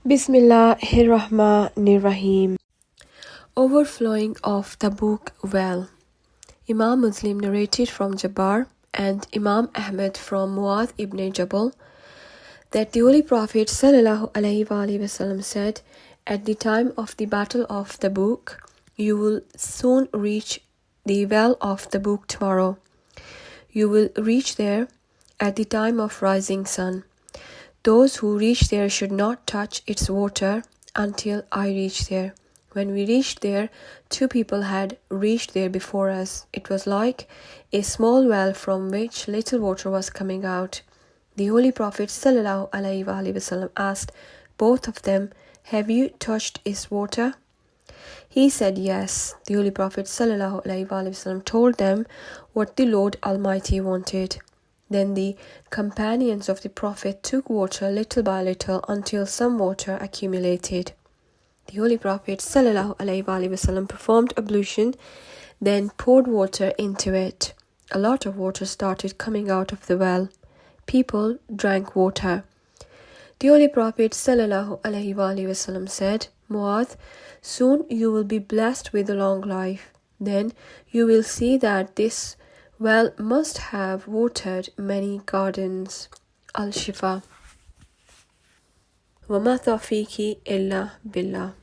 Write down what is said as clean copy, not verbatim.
Bismillahirrahmanirrahim. Overflowing of Tabuk well. Imam Muslim narrated from Jabbar and Imam Ahmed from Muadh ibn Jabal that the Holy Prophet ﷺ said, at the time of the Battle of Tabuk, you will soon reach the well of Tabuk tomorrow. You will reach there at the time of rising sun. Those who reach there should not touch its water until I reach there. When we reached there, 2 people had reached there before us. It was like a small well from which little water was coming out. The Holy Prophet ﷺ asked both of them, have you touched its water? He said yes. The Holy Prophet ﷺ told them what the Lord Almighty wanted. Then the companions of the Prophet took water little by little until some water accumulated. The Holy Prophet ﷺ performed ablution, then poured water into it. A lot of water started coming out of the well. People drank water. The Holy Prophet ﷺ said, Muadh, soon you will be blessed with a long life. Then you will see that this well must have watered many gardens. Al-Shifa. وَمَا تَوْفِيقِي إِلَّا بِاللَّهِ.